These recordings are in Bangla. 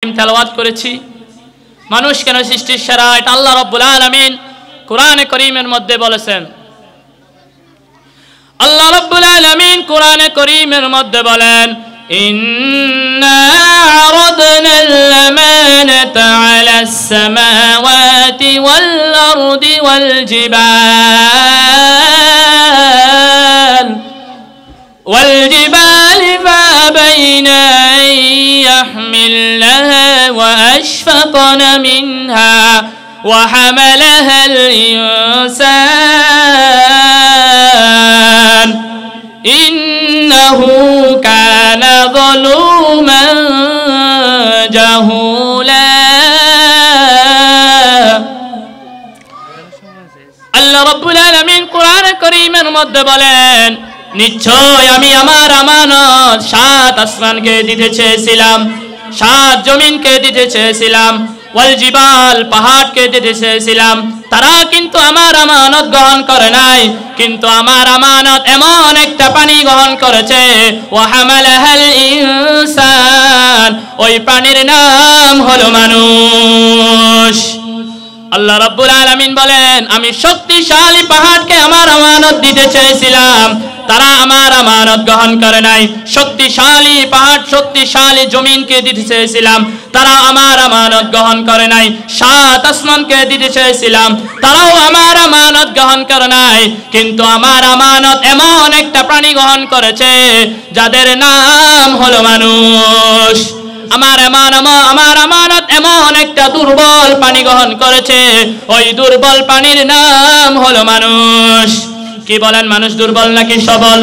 তেলাওয়াত করেছি। মানুষ কেন সৃষ্টির সেরা এটা আল্লাহ রাব্বুল আলামিন কোরআনে কারীমের মধ্যে বলেছেন। আল্লাহ রাব্বুল আলামিন কোরআনে কারীমের মধ্যে বলেন, ইন্না আরাদনাল আমানাতা আলাস সামাওয়াতি ওয়াল আরদি ওয়াল জিবাল فأبين أن يحملنها وأشفقن منها وحملها الإنسان إنه كان ظلوما جهولا আল্লাহ রাব্বুল আলামিন কোরআন কারীমের মধ্যে বলেন, নিশ্চয় আমি আমার আমানত 7 আসমানকে দিতে চেয়েছিলাম, 7 জমিনকে দিতে চেয়েছিলাম, ওয়াল জিবাল পাহাড়কে দিতে চেয়েছিলাম, তারা কিন্তু আমার আমানত গ্রহণ করে নাই। কিন্তু আমার আমানত এমন একটা পানি গ্রহণ করেছে, ওয়া হামালাহাল ইনসান, ওই প্রাণীর নাম হলো মানুষ। আল্লাহ রাব্বুল আলামিন বলেন, আমি শক্তিশালী পাহাড়কে আমার আমানত দিতে চেয়েছিলাম, তারা আমার আমানত গ্রহণ করে নাই। শক্তিশালী পাহাড় শক্তিশালী জমিনকে দিতে চেয়েছিলাম, তারা আমার আমানত গ্রহণ করে নাই। 7 আসমানকে দিতে চেয়েছিলাম, তারাও আমার আমানত গ্রহণ করে নাই। কিন্তু আমার আমানত এমন একটা প্রাণী গ্রহণ করেছে যাদের নাম হলো মানুষ। আমার আমানত এমন একটা দুর্বল পানি গ্রহণ করেছে, ওই দুর্বল পানির নাম হলো মানুষ। কি বলেন, মানুষ দুর্বল নাকি সবল?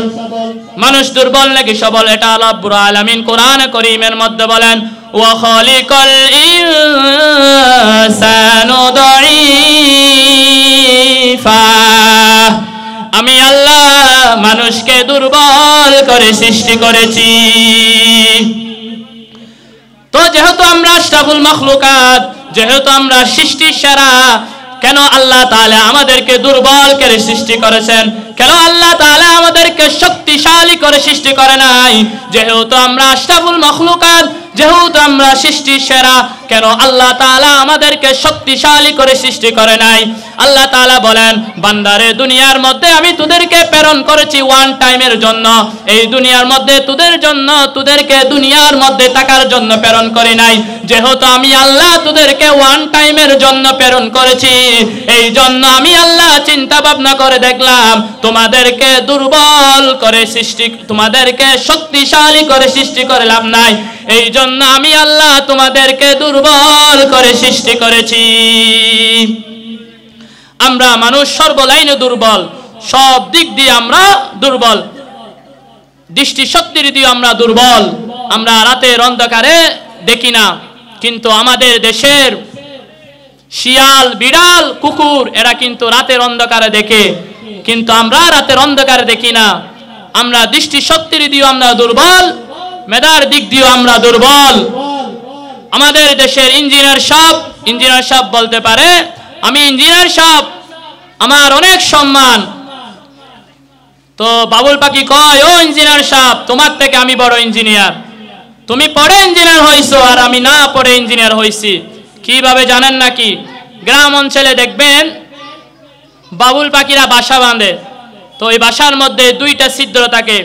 মানুষ দুর্বল নাকি সবল? এটা আল্লাহ রাব্বুল আলামিন কোরআন কারীমের মধ্যে বলেন, ওয়া খালিকাল ইনসানু দাঈফা, আমি আল্লাহ মানুষকে দুর্বল করে সৃষ্টি করেছি। তো যেহেতু আমরা আশরাফুল মাখলুকাত, যেহেতু আমরা সৃষ্টির সেরা, কেন আল্লাহ তাআলা আমাদেরকে দুর্বল করে সৃষ্টি করেছেন? কেন আল্লাহ তাআলা আমাদেরকে শক্তিশালী করে সৃষ্টি করে নাই? যেহেতু আমরা আশরাফুল মাখলুকাত, যেহেতু আমরা সৃষ্টির সেরা, কেন আল্লাহ তাআলা আমাদেরকে শক্তিশালী করে সৃষ্টি করে নাই? আল্লাহ তাআলা বলেন, বান্দারে দুনিয়ার মধ্যে আমি তোদেরকে প্রেরণ করেছি ওয়ান টাইমের জন্য। এই দুনিয়ার মধ্যে তোদের জন্য, তোদেরকে দুনিয়ার মধ্যে থাকার জন্য প্রেরণ করি নাই। যেহেতু আমি আল্লাহ তোদেরকে ওয়ান টাইমের জন্য প্রেরণ করেছি, এই জন্য আমি আল্লাহ চিন্তা ভাবনা করে দেখলাম তোমাদেরকে দুর্বল করে সৃষ্টি, তোমাদেরকে শক্তিশালী করে সৃষ্টি করে লাভ নাই। এই জন্য আমি আল্লাহ তোমাদেরকে দুর্বল করে সৃষ্টি করেছি। আমরা মানুষ সর্বলাইনে দুর্বল, সব দিক দিয়ে আমরা দুর্বল, দৃষ্টি শক্তির দিয়ে আমরা দুর্বল। আমরা রাতের অন্ধকারে দেখি না, কিন্তু আমাদের দেশের শিয়াল, বিড়াল, কুকুর এরা কিন্তু রাতের অন্ধকারে দেখে, কিন্তু আমরা রাতের অন্ধকারে দেখি না। আমরা দৃষ্টি শক্তির দিয়ে আমরা দুর্বল, মেধার দিক দিয়ে আমরা দুর্বল। আমাদের দেশের ইঞ্জিনিয়ার সাহেব বলতে পারে, আমি ইঞ্জিনিয়ার সাহেব, আমার অনেক সম্মান। তো বাবুল পাখি কয়, ও ইঞ্জিনিয়ার সাহেব, তোমার থেকে আমি বড় ইঞ্জিনিয়ার। তুমি পড়ে ইঞ্জিনিয়ার হইছো আর আমি না পড়ে ইঞ্জিনিয়ার হইছি। কিভাবে জানেন নাকি? গ্রাম অঞ্চলে দেখবেন বাবুল পাখিরা বাসা বাঁধে, তো এই বাসার মধ্যে 2টা ছিদ্র থাকে।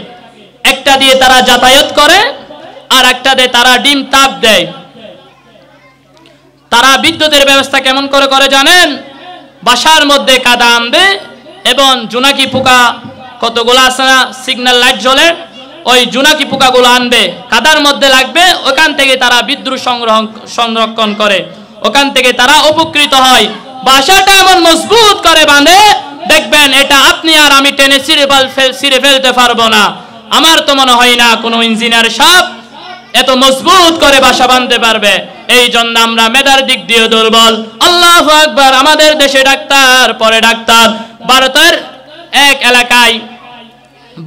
একটা দিয়ে তারা যাতায়াত করে, আর একটা দিয়ে তারা ডিম তাপ দেয়। তারা বিদ্যুতের ব্যবস্থা কেমন করে করে জানেন? বাসার মধ্যে কাদা আনবে এবং জোনাকি পোকা কতগুলো আছে না, সিগন্যাল লাইট জ্বলে, ওই জোনাকি পোকাগুলো আনবে, কাদার মধ্যে লাগবে, ওখান থেকে তারা বিদ্যুৎ সংরক্ষণ করে, ওখান থেকে তারা উপকৃত হয়। বাসাটা এমন মজবুত করে বাঁধে, দেখবেন এটা আপনি আর আমি টেনে ছিঁড়ে ফেলতে পারবো না। আমার তো মনে হয় না কোনো ইঞ্জিনিয়ার সাহেব এত মজবুত করে বাসা বাঁধতে পারবে। এই জন্য আমরা মেধার দিক দিয়ে দুর্বল। আল্লাহু আকবার। আমাদের দেশে ডাক্তার পরে ডাক্তার, ভারতের এক এলাকায়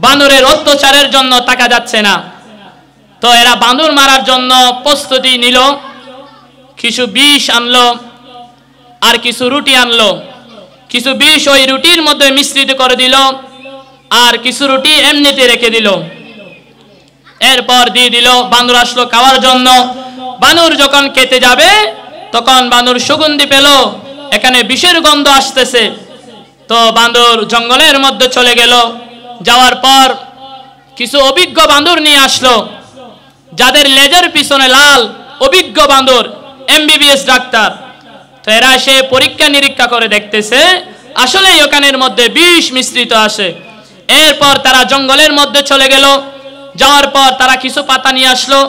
বানরের অত্যাচারের জন্য টাকা যাচ্ছে না, তো এরা বাঁদর মারার জন্য প্রস্তুতি নিল। কিছু বিষ আনলো আর কিছু রুটি আনলো, কিছু বিষ ওই রুটির মধ্যে মিশ্রিত করে দিল, আর কিছু রুটি এমনিতে রেখে দিল। এরপর দিয়ে দিল, বান্দর আসলো খাওয়ার জন্য। বানর যখন খেতে যাবে তখন বানর সুগন্ধি পেল এখানে বিষের গন্ধ আসতেছে। তো বান্দর জঙ্গলের মধ্যে চলে গেল। যাওয়ার পর কিছু অভিজ্ঞ বান্দর নিয়ে আসলো, যাদের লেজের পিছনে লাল, অভিজ্ঞ বান্দর, এমবিবিএস ডাক্তার। তো এরা এসে পরীক্ষা নিরীক্ষা করে দেখতেছে আসলেই ওখানের মধ্যে বিষ মিশ্রিত আছে। এরপর তারা জঙ্গলের মধ্যে চলে গেল। যাওয়ার পর তারা কিছু পাতা নিয়ে আসলো।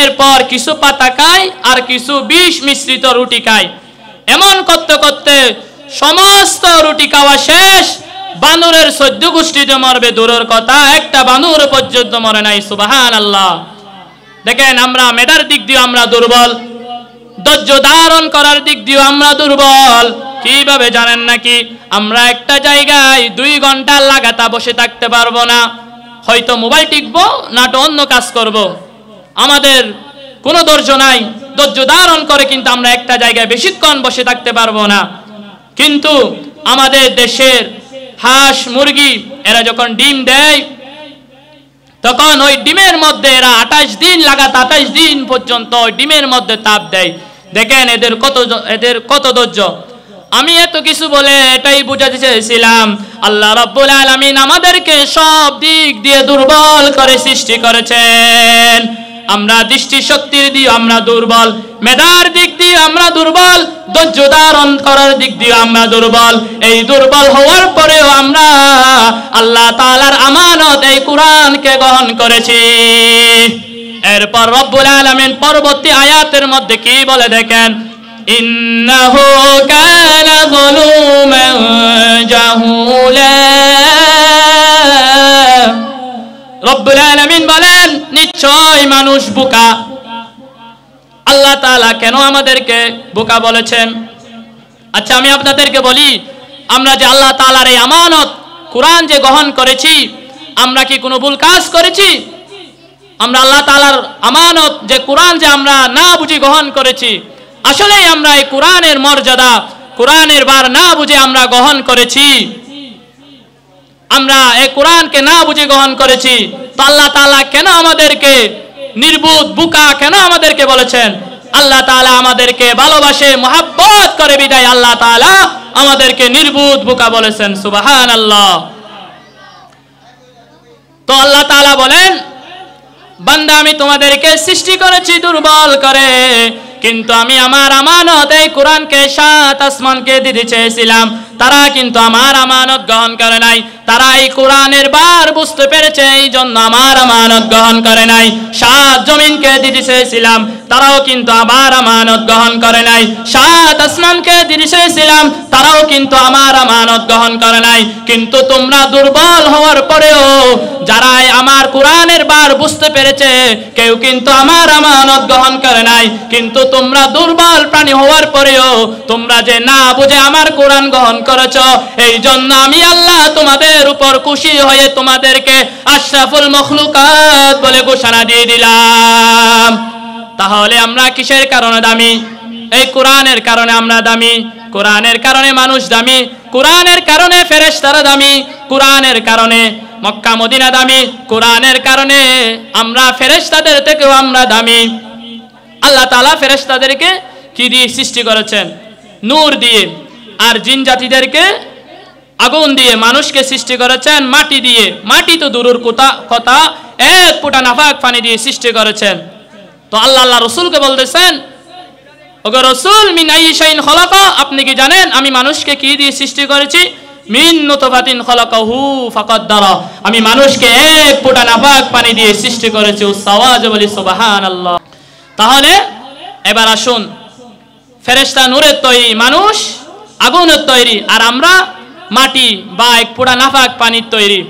এরপর কিছু পাতা খায় আর কিছু বিষ মিশ্রিত রুটি খায়। এমন করতে করতে সমস্ত রুটি খাওয়া শেষ। বানরের 14 গোষ্ঠীতে মরবে দূরের কথা, একটা বানর পর্যন্ত মরে নাই। সুবহানাল্লাহ। দেখেন, আমরা মেধার দিক দিয়ে আমরা দুর্বল, ধৈর্য ধারণ করার দিক দিয়ে আমরা দুর্বল। কিভাবে জানেন নাকি? আমরা একটা জায়গায় 2 ঘন্টা লাগাতার বসে থাকতে পারবো না। হয়তো মোবাইল টিপবো, নাটো অন্য কাজ করব। আমাদের কোনো ধৈর্য নাই। ধৈর্য ধারণ করে কিন্তু আমরা একটা জায়গায় বেশিক্ষণ বসে থাকতে পারবো না। কিন্তু আমাদের দেশের হাঁস মুরগি এরা যখন ডিম দেয় তখন ওই ডিমের মধ্যে এরা 28 দিন লাগাতার 28 দিন পর্যন্ত ওই ডিমের মধ্যে তাপ দেয়। দেখেন এদের কত ধৈর্য। আমি এত কিছু বলে এটাই বুঝাতে চেয়েছিলাম, আল্লাহ রাব্বুল আলামিন আমাদেরকে সব দিক দিয়ে দুর্বল করে সৃষ্টি করেছেন। আমরা দৃষ্টি শক্তির দিয়ে আমরা দুর্বল, মেধার দিক দিয়ে আমরা দুর্বল, ধৈর্য ধারণ করার দিক দিয়ে আমরা দুর্বল। এই দুর্বল হওয়ার পরেও আমরা আল্লাহ তাআলার আমানত এই কোরআনকে গ্রহণ করেছি। এরপর রব্বুল আলামিন পরবর্তী আয়াতের মধ্যে কি বলে দেখেন, ইন্নাহু কানা যালুমান জাহুলা। রব্বুল আলামিন বলেন নিশ্চয় মানুষ বোকা। আল্লাহ তাআলা কেন আমাদেরকে বোকা বলেছেন? আচ্ছা, আমি আপনাদেরকে বলি, আমরা যে আল্লাহ তাআলার এই আমানত কোরআন যে গ্রহণ করেছি, আমরা কি কোনো ভুল কাজ করেছি? আমরা আল্লাহ তাআলার আমানত যে কোরআন যে আমরা না বুঝে গ্রহণ করেছি, আসলে আমরা এই কোরআনের মর্যাদা, কোরআনের বার না বুঝে আমরা গ্রহণ করেছি। আমরা এই কোরআনকে না বুঝে গ্রহণ করেছি। তো আল্লাহ তাআলা কেন আমাদেরকে নির্বুধ বোকা কেন আমাদেরকে বলেছেন? আল্লাহ তাআলা আমাদেরকে ভালোবাসে, মহব্বত করে বিদায় আল্লাহ তাআলা আমাদেরকে নির্বুধ বোকা বলেছেন। সুবহানাল্লাহ। তো আল্লাহ তাআলা বলেন, বান্দা আমি তোমাদেরকে সৃষ্টি করেছি দুর্বল করে, কিন্তু আমি আমার আমানত এই কোরআনকে 7 আসমানকে দিতে চেয়েছিলাম, তারা কিন্তু আমার আমানত গ্রহণ করে নাই। তারা এই কোরআনের বার বুঝতে পেরেছে, এই জন্য আমার আমানত গ্রহণ করে নাই। 7 জমিনকে দিতে চেয়েছিলাম, তারাও কিন্তু আমার আমানত গ্রহণ করে নাই। 7 আসমানকে দিতে চেয়েছিলাম, তারাও কিন্তু আমার আমানত গ্রহণ করে নাই। কিন্তু তোমরা দুর্বল হওয়ার পরেও যারা আমার কোরআনের বার বুঝতে পেরেছে, কেউ কিন্তু আমার আমানত গ্রহণ করে নাই। কিন্তু তোমরা দুর্বল প্রাণী হওয়ার পরেও তোমরা যে না বুঝে আমার কোরআন গ্রহণ করেছ, এই জন্য আমি আল্লাহ তোমাদের উপর খুশি হয়ে তোমাদেরকে আশরাফুল মখলুকাত বলে ঘোষণা দিয়ে দিলাম। তাহলে আমরা কিসের কারণে দামি? এই কোরআনের কারণে আমরা দামি। কোরআনের কারণে মানুষ দামি, কোরআনের কারণে ফেরেশতারা দামি, কোরআনের কারণে মক্কা মদিনা দামি, কোরআনের কারণে আমরা ফেরেশতাদের থেকেও আমরা দামি। আল্লাহ তাআলা ফেরেশতাদেরকে কি দিয়ে সৃষ্টি করেছেন? নূর দিয়ে। আর জিন জাতিদেরকে আগুন দিয়ে। মানুষকে সৃষ্টি করেছেন মাটি দিয়ে। মাটি তো দূরের কথা, 1 ফোঁটা নাপাক পানি দিয়ে সৃষ্টি করেছেন। তো আল্লাহ রাসূলকে বলতেছেন, ওগো রাসূল, মিন আইয়ি শাইইন খলাকা, আপনি কি জানেন আমি মানুষকে কি দিয়ে সৃষ্টি করেছি? মিন নুতফাতিন খলাকাহু ফাকাদ্দারা, আমি মানুষকে 1 ফোঁটা নাপাক পানি দিয়ে সৃষ্টি করেছি। উসাওয়াজ বলি সুবহানাল্লাহ। তাহলে এবার আসুন, ফেরেশতা নূরের তৈরি, মানুষ আগুনের তৈরি, আর আমরা মাটি বা 1 ফোঁটা নাপাক পানির তৈরি।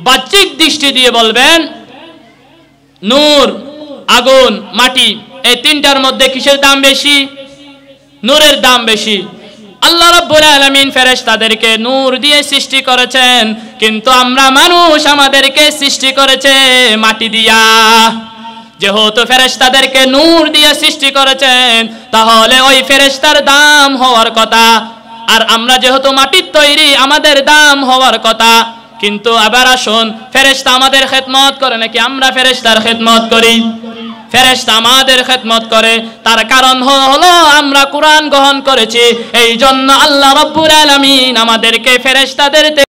বাহ্যিক দৃষ্টি দিয়ে বলবেন নূর, আগুন, মাটি, এই তিনটার মধ্যে কিসের দাম বেশি? নূরের দাম বেশি। আল্লাহ রাব্বুল আলামিন ফেরেশতাদেরকে নূর দিয়ে সৃষ্টি করেছেন, কিন্তু আমরা মানুষ আমাদেরকে সৃষ্টি করেছে মাটি দিয়া। যেহেতু ফেরেশতাদেরকে নূর দিয়ে সৃষ্টি করেছেন, তাহলে ওই ফেরেশতার দাম হওয়ার কথা। আর আমরা যেহেতু মাটির তৈরি, আমাদের দাম হওয়ার কথা। কিন্তু আবার আসুন, ফেরেশতা আমাদের খেদমত করে নাকি আমরা ফেরেশতার খেদমত করি? ফেরেশতা আমাদের খেদমত করে, তার কারণ হলো আমরা কোরআন গ্রহণ করেছি। এই জন্য আল্লাহ রাব্বুল আলামিন আমাদেরকে ফেরেশতাদের